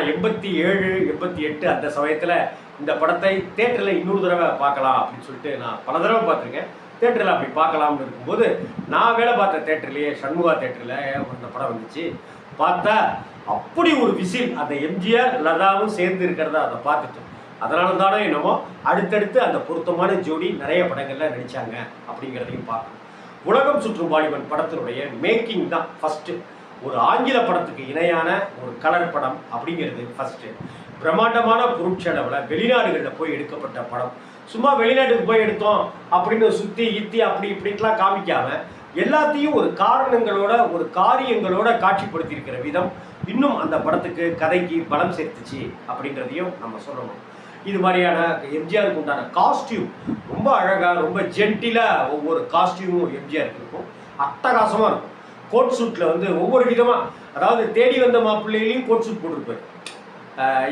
87, 88 அந்த சமயத்தில் இந்த படத்தை தேட்டரில் இன்னொரு தடவை பார்க்கலாம் அப்படின்னு சொல்லிட்டு நான் பல தடவை பார்த்துருக்கேன். தேட்டரில் அப்படி பார்க்கலாம்னு இருக்கும்போது நான் வேலை பார்த்த தேட்டர்லேயே சண்முகா தேட்டரில் அந்த படம் வந்துச்சு. பார்த்தா அப்படி ஒரு விசில், அந்த எம்ஜிஆர் லதாவும் சேர்ந்து இருக்கிறதா அதை பார்த்துட்டு, அதனால தானே என்னமோ அடுத்தடுத்து அந்த பொருத்தமான ஜோடி நிறைய படங்கள்ல நடித்தாங்க அப்படிங்கிறதையும் பார்க்கணும். உலகம் சுற்றும் வாலிபன் படத்தினுடைய மேக்கிங் தான் ஃபஸ்ட்டு. ஒரு ஆங்கில படத்துக்கு இணையான ஒரு கலர் படம் அப்படிங்கிறது ஃபஸ்ட்டு. பிரம்மாண்டமான பொருட்செலவில் வெளிநாடுகளில் போய் எடுக்கப்பட்ட படம். சும்மா வெளிநாட்டுக்கு போய் எடுத்தோம் அப்படின்னு சுற்றி இத்தி அப்படி இப்படின்லாம் காமிக்காம எல்லாத்தையும் ஒரு காரணங்களோட ஒரு காரியங்களோட காட்சிப்படுத்தியிருக்கிற விதம் இன்னும் அந்த படத்துக்கு கதைக்கு பலம் சேர்த்துச்சு அப்படிங்கிறதையும் நம்ம சொல்லணும். இது மாதிரியான எம்ஜிஆருக்கு உண்டான காஸ்டியூம் ரொம்ப அழகாக ரொம்ப ஜென்டிலாக ஒவ்வொரு காஸ்டியூமும் எம்ஜிஆருக்கு இருக்கும். அட்டகாசமாக இருக்கும். கோட் சூட்டில் வந்து ஒவ்வொரு விதமாக, அதாவது தேடி வந்த மாப்பிள்ளையிலையும் கோட் சூட் போட்டிருப்பார்,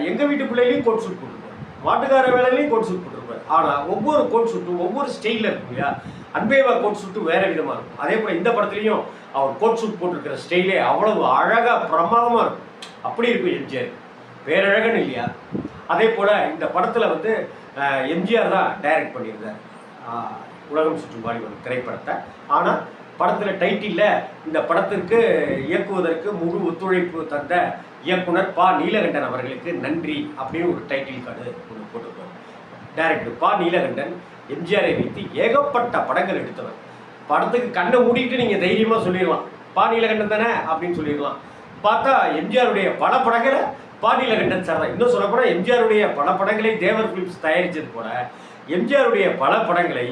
எங்கள் வீட்டு பிள்ளையிலையும் கோட் சூட் போட்டிருப்பார், மாட்டுக்கார வேலையிலையும் கோட் சூட் போட்டிருப்பார். ஆனால் ஒவ்வொரு கோட் சூட்டும் ஒவ்வொரு ஸ்டைலில் இருக்கும் இல்லையா. அன்பேவா கோட் சூட்டும் வேறு விதமாக இருக்கும். அதே போல் இந்த படத்துலையும் அவர் கோட் சூட் போட்டிருக்கிற ஸ்டைலே அவ்வளவு அழகாக பிரமாதமாக இருக்கும். அப்படி இருக்கும் எம்ஜிஆர், பேரழகன் இல்லையா. அதே போல் இந்த படத்தில் வந்து எம்ஜிஆர் தான் டைரக்ட் பண்ணியிருந்தார் உலகம் சுற்றும் வாலிபன் திரைப்படத்தை. ஆனால் படத்தில் டைட்டிலில் இந்த படத்திற்கு இயக்குவதற்கு முழு ஒத்துழைப்பு தந்த இயக்குனர் பா. நீலகண்டன் அவர்களுக்கு நன்றி அப்படின்னு ஒரு டைட்டில் கார்டு ஒன்று போட்டிருப்பார். டைரக்டர் பா. நீலகண்டன் எம்ஜிஆரை வைத்து ஏகப்பட்ட படங்கள் எடுத்தவர். படத்துக்கு கண்ணை மூடிட்டு நீங்கள் தைரியமாக சொல்லிடலாம் பா. நீலகண்டன் தானே அப்படின்னு சொல்லிடலாம். பார்த்தா எம்ஜிஆருடைய பல படங்களை பா. நீலகண்டன் சார் தான். இன்னும் சொல்லப்போனால் எம்ஜிஆருடைய பல படங்களை தேவர் ஃபிலிம்ஸ் தயாரித்தது போல எம்ஜிஆருடைய பல படங்களை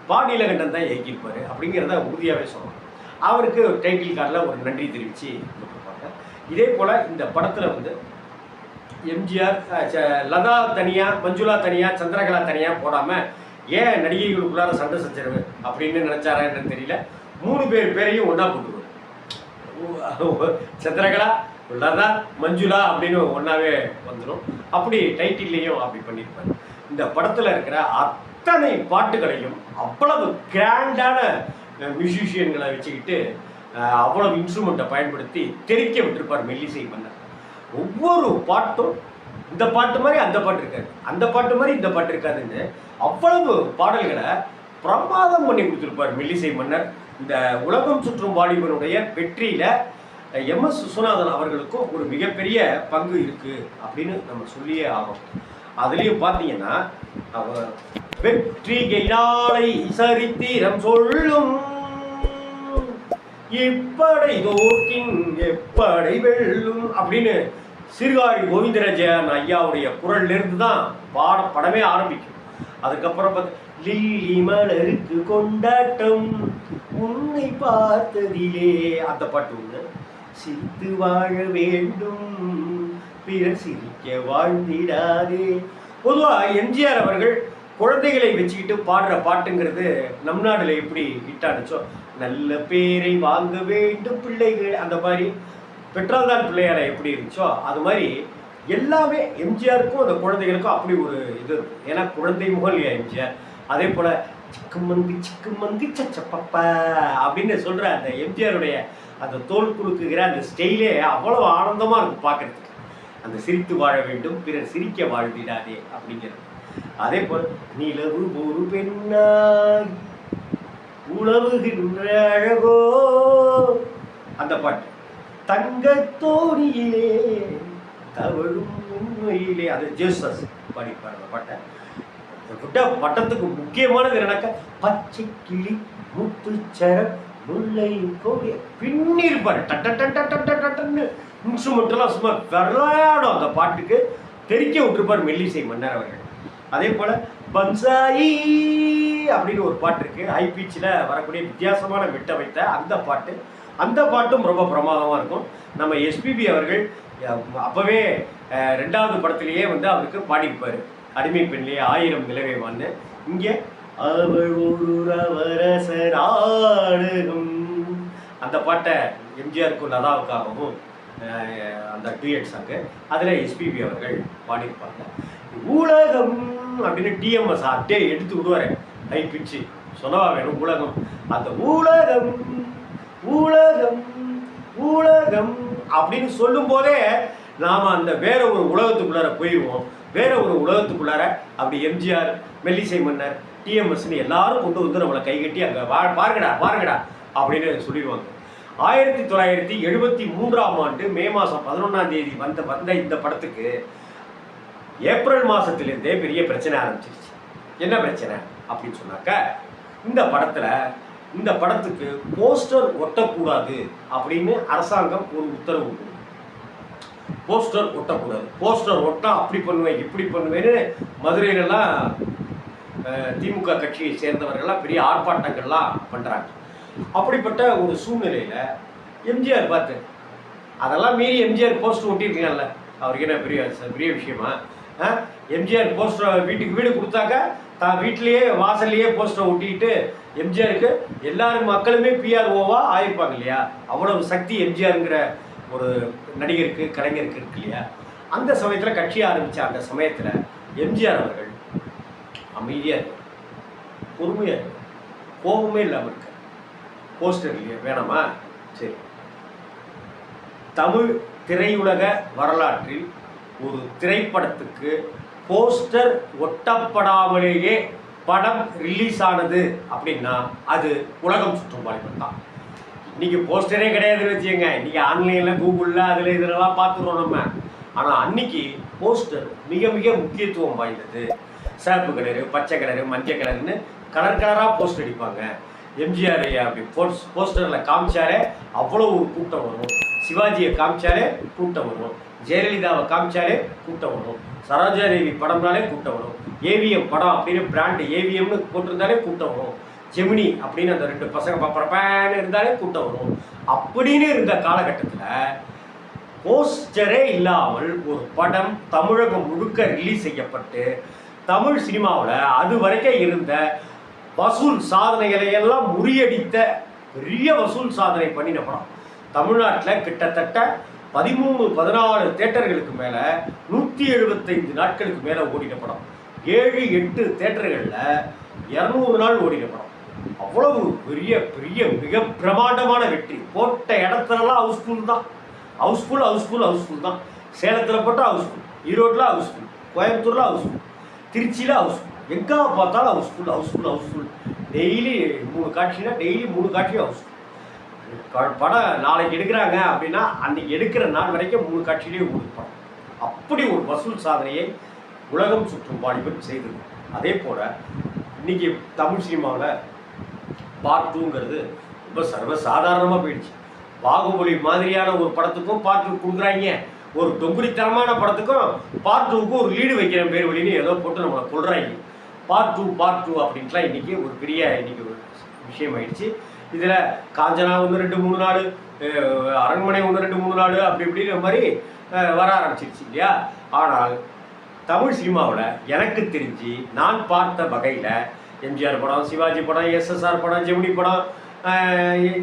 பா. நீலகண்டன் தான் இயக்கியிருப்பார் அப்படிங்கிறத உறுதியாகவே சொல்லணும். அவருக்கு டைட்டில் கார்டில் ஒரு நன்றி தெரிவித்து கொடுத்துருப்பாங்க. இதே போல் இந்த படத்தில் வந்து எம்ஜிஆர் லதா தனியாக, மஞ்சுளா தனியாக, சந்திரகலா தனியாக போடாமல் ஏன் நடிகைகளுக்குள்ளார சண்டை சச்சரவு அப்படின்னு நினச்சாரா என்னன்னு தெரியல. 3 பேரையும் ஒன்றா போட்டுருவார். சந்திரகலா, லதா, மஞ்சுளா அப்படின்னு ஒன்றாவே வந்துடும். அப்படி டைட்டில்லையும் அப்படி பண்ணியிருப்பார். இந்த படத்தில் இருக்கிற அத்தனை பாட்டுகளையும் அவ்வளவு கிராண்டான மியூசிஷியன்களை வச்சுக்கிட்டு அவ்வளவு இன்ஸ்ட்ருமெண்ட்டை பயன்படுத்தி தெரிக்க விட்டுருப்பார் மெல்லிசை மன்னர். ஒவ்வொரு பாட்டும் இந்த பாட்டு மாதிரி அந்த பாட்டு இருக்காது, அந்த பாட்டு மாதிரி இந்த பாட்டு இருக்காதுன்னு அவ்வளவு பாடல்களை பிரமாதம் பண்ணி கொடுத்துருப்பார் மெல்லிசை மன்னர். இந்த உலகம் சுற்றும் வாலிபனுடைய வெற்றியில் எம்.எஸ். விஸ்வநாதன் அவர்களுக்கும் ஒரு மிகப்பெரிய பங்கு இருக்குது அப்படின்னு நம்ம சொல்லியே ஆகும். அதுலேயும் பார்த்தீங்கன்னா வெற்றிகை நாளை சரித்திரம் சொல்லும், இப்படை தோற்கின் எப்படை வெல்லும் அப்படின்னு சீர்காழி கோவிந்தராஜன் ஐயாவுடைய குரல்லிருந்து தான் படமே ஆரம்பிக்கும். அதுக்கப்புறம் பார்த்து லில்லி மலருக்கு கொண்டாட்டம் உன்னை பார்த்ததிலே அந்த பாட்டு ஒன்று, சிரித்து வாழ வேண்டும் பிறர் சிரிக்க வாழ்ந்திடாதே. பொதுவாக எம்ஜிஆர் அவர்கள் குழந்தைகளை வச்சுக்கிட்டு பாடுற பாட்டுங்கிறது நம் நாடுல எப்படி ஹிட்டானுச்சோ, நல்ல பேரை வாங்க வேண்டும் பிள்ளைகள், அந்த மாதிரி பெற்றால் தான் பிள்ளையாரை எப்படி இருந்துச்சோ அது மாதிரி எல்லாமே எம்ஜிஆருக்கும் அந்த குழந்தைகளுக்கும் அப்படி ஒரு இது இருக்கும். ஏன்னா குழந்தை முகம் இல்லையா எம்ஜிஆர். அதே போல் சிக்கு மங்கு சச்சப்பப்பா அப்படின்னு சொல்கிற அந்த எம்ஜிஆருடைய அந்த தோல் குலுக்குகிற அந்த ஸ்டைலே அவ்வளோ ஆனந்தமாக இருக்கும் பார்க்குறதுக்கு. அந்த சிரித்து வாழ வேண்டும் பிறர் சிரிக்க வாழ்ந்திடாதே அப்படிங்கிறது. அதே போல் நிலவு ஒரு பெண்ணாய் உழவுகின்ற அழகோ அந்த பாட்டு, தங்கத்தோணியிலே தவழும் உண்மையிலே, அது ஜேசஸ் பாடிப்பார் அந்த பாட்டை. பட்டத்துக்கு முக்கியமானது என்னன்னாக்கா பச்சை கிளி முத்துச்சரம் முல்லை கோடி பின்னிருப்பார். டன்னு இன்ஸ்ட்ருமெண்ட்லாம் சும்மா விளையாடும் அந்த பாட்டுக்கு தெரிக்க விட்டுருப்பார் மெல்லிசை மன்னர் அவர்கள். அதே போல் பன்சாயி அப்படின்னு ஒரு பாட்டு இருக்குது, ஹை பீச்சில் வரக்கூடிய வித்தியாசமான விட்ட வைத்த அந்த பாட்டும் ரொம்ப பிரமாதமாக இருக்கும். நம்ம எஸ்பிபி அவர்கள் அப்போவே 2வது படத்துலேயே வந்து அவருக்கு பாடியிருப்பார், அடிமை பெண்லேயே 1000 நிலவேவான்னு. இங்கே அவள் ஒரு ரவரச நாடகம் அந்த பாட்டை எம்ஜிஆருக்கும் லதாவுக்காகவும் அந்த டூயட் சாங்கு அதில் எஸ்பிபி அவர்கள் பாடியிருப்பாங்க. உலகம் அப்படின்னு டிஎம்எஸ் அப்படியே எடுத்து விடுவார் ஹை பிச்சு, சொல்லவா வேணும் உலகம். அந்த உலகம் உலகம் உலகம் அப்படின்னு சொல்லும் போதே நாம் அந்த வேற ஒரு உலகத்துக்குள்ளார போயிடுவோம். வேற ஒரு உலகத்துக்குள்ளார அப்படி எம்ஜிஆர், மெல்லிசை மன்னர், டிஎம்எஸ்ன்னு எல்லாரும் கொண்டு வந்து நம்மளை கைகட்டி அங்கே பாருங்கடா பாருங்கடா அப்படின்னு சொல்லிடுவாங்க. 1973ஆம் ஆண்டு மே மாதம் 11ஆம் தேதி வந்த இந்த படத்துக்கு ஏப்ரல் மாதத்துலேருந்தே பெரிய பிரச்சனை ஆரம்பிச்சிருச்சு. என்ன பிரச்சனை அப்படின்னு சொன்னாக்க, இந்த படத்துக்கு போஸ்டர் ஒட்டக்கூடாது அப்படின்னு அரசாங்கம் ஒரு உத்தரவு கொடுக்கும். போஸ்டர் ஒட்டக்கூடாது, போஸ்டர் ஒட்டா அப்படி பண்ணுவேன் இப்படி பண்ணுவேன்னு மதுரையிலலாம் திமுக கட்சியை சேர்ந்தவர்கள்லாம் பெரிய ஆர்ப்பாட்டங்கள்லாம் பண்ணுறாங்க. அப்படிப்பட்ட ஒரு சூழ்நிலையில் எம்ஜிஆர் பார்த்து அதெல்லாம் மீறி எம்ஜிஆர் போஸ்டர் ஒட்டியிருக்கீங்கல்ல, அவருக்கு என்ன பெரிய விஷயமா? எம்ஜிஆர் போஸ்டர் வீட்டுக்கு வீடு கொடுத்தாக்க தான் வீட்டிலேயே வாசல்லையே போஸ்டர் ஒட்டிக்கிட்டு எம்ஜிஆருக்கு எல்லாரும் மக்களுமே பிஆர்ஓவா ஆயிருப்பாங்க இல்லையா? அவ்வளவு சக்தி எம்ஜிஆருங்கிற ஒரு நடிகருக்கு கலைஞருக்கு இருக்கு இல்லையா? அந்த சமயத்தில் கட்சி ஆரம்பித்த அந்த சமயத்தில் எம்ஜிஆர் அவர்கள் அமைதியாக இருக்கு, பொறுமையாக இருக்கு, கோபமே இல்லாமல் இருக்க. போஸ்டர் இல்லையா வேணாமா? சரி, தமிழ் திரையுலக வரலாற்றில் ஒரு திரைப்படத்துக்கு போஸ்டர் ஒட்டப்படாமலேயே படம் ரிலீஸ் ஆனது அப்படின்னா அது உலகம் சுற்றும் வாலிபன் தான். இன்னைக்கு போஸ்டரே கிடையாதுன்னு வச்சுக்கோங்க. இன்னைக்கு ஆன்லைனில் கூகுளில் அதில் இதெல்லாம் பார்த்துருவோம் நம்ம. ஆனால் அன்னைக்கு போஸ்டர் மிக மிக முக்கியத்துவம் வாய்ந்தது. சிவப்பு கலரு, பச்சை கலரு, மஞ்சள் கலருன்னு கலர் கலராக போஸ்டர் அடிப்பாங்க. எம்ஜிஆர் அப்படி போஸ்டரில் காமிச்சாலே அவ்வளோ ஒரு கூட்டம் வரும். சிவாஜியை காமிச்சாலே கூட்டம் வரும். ஜெயலலிதாவை காமிச்சாலே கூட்டம் வரும். சரோஜாதேவி படம்னாலே கூட்டம் வரும். ஏவிஎம் படம் அப்படின்னு பிராண்டு ஏவிஎம்னு போட்டிருந்தாலே கூட்டம் வரும். ஜெமினி அப்படின்னு அந்த 2 பசங்க பப்பரப்பான்னு இருந்தாலே கூட்டம் வரும். அப்படின்னு இருந்த காலகட்டத்தில் போஸ்டரே இல்லாமல் ஒரு படம் தமிழகம் முழுக்க ரிலீஸ் செய்யப்பட்டு தமிழ் சினிமாவில் அது வரைக்கும் இருந்த வசூல் சாதனைகளை எல்லாம் முறியடித்த பெரிய வசூல் சாதனை பண்ணின படம். தமிழ்நாட்டில் கிட்டத்தட்ட 13-14 தேட்டர்களுக்கு மேலே 175 நாட்களுக்கு மேலே ஓடின படம். 7-8 தேட்டர்களில் 200 நாள் ஓடின படம். அவ்வளவு பெரிய பெரிய மிக பிரமாண்டமான வெற்றி. போட்ட இடத்துலலாம் ஹவுஸ்ஃபுல் தான். ஹவுஸ்ஃபுல் தான். சேலத்தில் போட்டால் ஹவுஸ்ஃபுல், ஈரோட்டில் ஹவுஸ்ஃபுல், கோயம்புத்தூரில் ஹவுஸ்ஃபுல், திருச்சியில் ஹவுஸ்ஃபுல், எங்கே பார்த்தாலும் ஹவுஸ்ஃபுல். டெய்லி 3 காட்சினா டெய்லி 3 காட்சி ஹவுஸ்ஃபுல். படம் நாளைக்கு எடுக்கிறாங்க அப்படின்னா அன்றைக்கி எடுக்கிற நாள் வரைக்கும் 3 காட்சியிலே ஓடுது படம். அப்படி ஒரு வசூல் சாதனையை உலகம் சுற்றும் வாலிபன் செய்தது. அதே போல் இன்றைக்கி தமிழ் சினிமாவில் பார்ட் 2ங்கிறது ரொம்ப சர்வசாதாரணமாக போயிடுச்சு. பாகுபலி மாதிரியான ஒரு படத்துக்கும் பார்ட் 2 கொடுக்குறாங்க. ஒரு தொங்குரித்தனமான படத்துக்கும் பார்ட் 2க்கு ஒரு லீடு வைக்கிற பேர் வழின்னு ஏதோ போட்டு நம்மளை கொள்றாங்க. பார்ட் 2 அப்படின்ட்டுலாம் இன்றைக்கி ஒரு பெரிய ஒரு விஷயம் ஆயிடுச்சு. இதில் காஞ்சனா 1-2-3 நாள், அரண்மனை 1-2-3 நாள் அப்படி இப்படிங்கிற மாதிரி வர ஆரம்பிச்சிருச்சு இல்லையா? ஆனால் தமிழ் சினிமாவில் எனக்கு தெரிஞ்சு நான் பார்த்த வகையில் எம்ஜிஆர் படம், சிவாஜி படம், எஸ்எஸ்ஆர் படம், ஜெமினி படம்,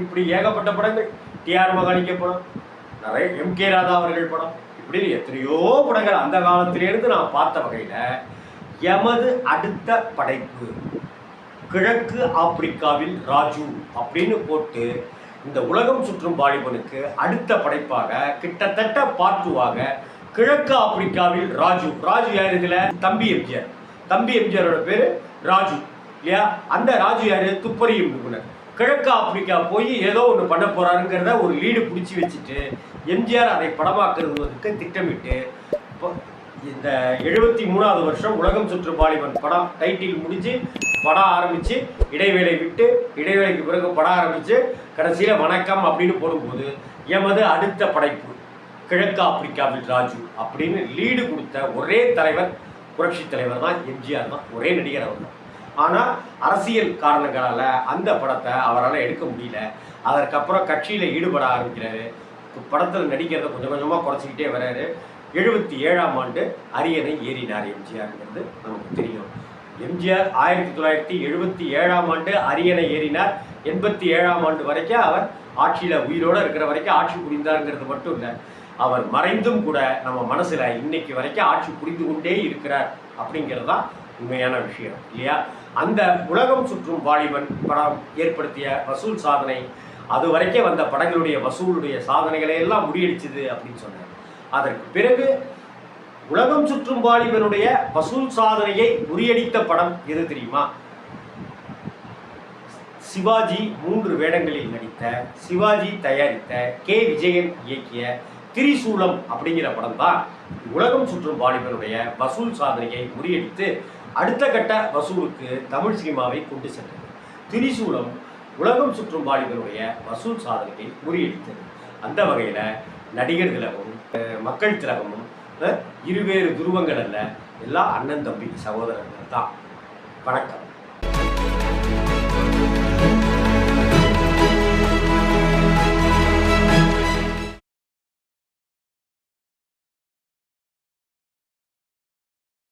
இப்படி ஏகப்பட்ட படங்கள், டிஆர் மகாலிங்க படம், நிறைய எம்கே ராதா அவர்கள் படம், இப்படி எத்தனையோ படங்கள் அந்த காலத்திலேருந்து நான் பார்த்த வகையில் எமது அடுத்த படைப்பு கிழக்கு ஆப்பிரிக்காவில் ராஜு அப்படின்னு போட்டு இந்த உலகம் சுற்றும் வாலிபனுக்கு அடுத்த படைப்பாக கிட்டத்தட்ட பார்ட் 2ஆக கிழக்கு ஆப்பிரிக்காவில் ராஜு யார்? இதில் தம்பி எம்ஜிஆரோட பேர் ராஜு இல்லையா? அந்த ராஜு யார்? துப்பறியும் நிபுணர். கிழக்கு ஆப்பிரிக்கா போய் ஏதோ ஒன்று பண்ண போகிறாருங்கிறத ஒரு லீடு பிடிச்சி வச்சுட்டு எம்ஜிஆர் அதை படமாக்குறதுக்கு திட்டமிட்டு இந்த 73வது வருஷம் உலகம் சுற்றும் வாலிபன் படம் டைட்டில் முடிஞ்சு படம் ஆரம்பித்து இடைவேளை விட்டு இடைவேளைக்கு பிறகு படம் ஆரம்பித்து கடைசியில் வணக்கம் அப்படின்னு போடும்போது எமது அடுத்த படைப்பு கிழக்கு ஆப்பிரிக்காவில் ராஜு அப்படின்னு லீடு கொடுத்த ஒரே தலைவர் புரட்சி தலைவர் தான் எம்ஜிஆர் தான். ஒரே நடிகர் அவர் தான். ஆனால் அரசியல் காரணங்களால் அந்த படத்தை அவரால் எடுக்க முடியல. அதற்கப்புறம் கட்சியில் ஈடுபட ஆரம்பிக்கிறாரு. படத்தில் நடிக்கிறத கொஞ்சம் கொஞ்சமாக குறைச்சிக்கிட்டே வர்றாரு. 77ஆம் ஆண்டு அரியணை ஏறினார் எம்ஜிஆர்ங்கிறது நமக்கு தெரியும். எம்ஜிஆர் 1977ஆம் ஆண்டு அரியணை ஏறினார். 87ஆம் ஆண்டு வரைக்கும் அவர் ஆட்சியில் உயிரோடு இருக்கிற வரைக்கும் ஆட்சி புரிந்தாருங்கிறது மட்டும் இல்லை, அவர் மறைந்தும் கூட நம்ம மனசில் இன்னைக்கு வரைக்கும் ஆட்சி புரிந்து கொண்டே இருக்கிறார் அப்படிங்கிறது தான் உண்மையான விஷயம் இல்லையா? அந்த உலகம் சுற்றும் வாலிபன் படம் ஏற்படுத்திய வசூல் சாதனை அது வரைக்கும் வந்த படங்களுடைய வசூலுடைய சாதனைகளை எல்லாம் முறியடிச்சுது அப்படின்னு சொன்னார். அதற்கு பிறகு உலகம் சுற்றும் வாலிபனுடைய வசூல் சாதனையை முறியடித்த படம் எது தெரியுமா? சிவாஜி 3 வேடங்களில் நடித்த, சிவாஜி தயாரித்த, கே விஜயன் இயக்கிய திரிசூலம் அப்படிங்கிற படம் தான் உலகம் சுற்றும் வாலிபனுடைய வசூல் சாதனையை முறியடித்து அடுத்த கட்ட வசூலுக்கு தமிழ் சினிமாவை கொண்டு சென்றது. திரிசூலம் உலகம் சுற்றும் வாலிபனுடைய வசூல் சாதனையை முறியடித்தது. அந்த வகையில் நடிகர் திலகமும் மக்கள் திலகமும் இருவேறு துருவங்கள் அல்ல, எல்லா அண்ணன் தம்பி சகோதரர்கள் தான். வணக்கம்.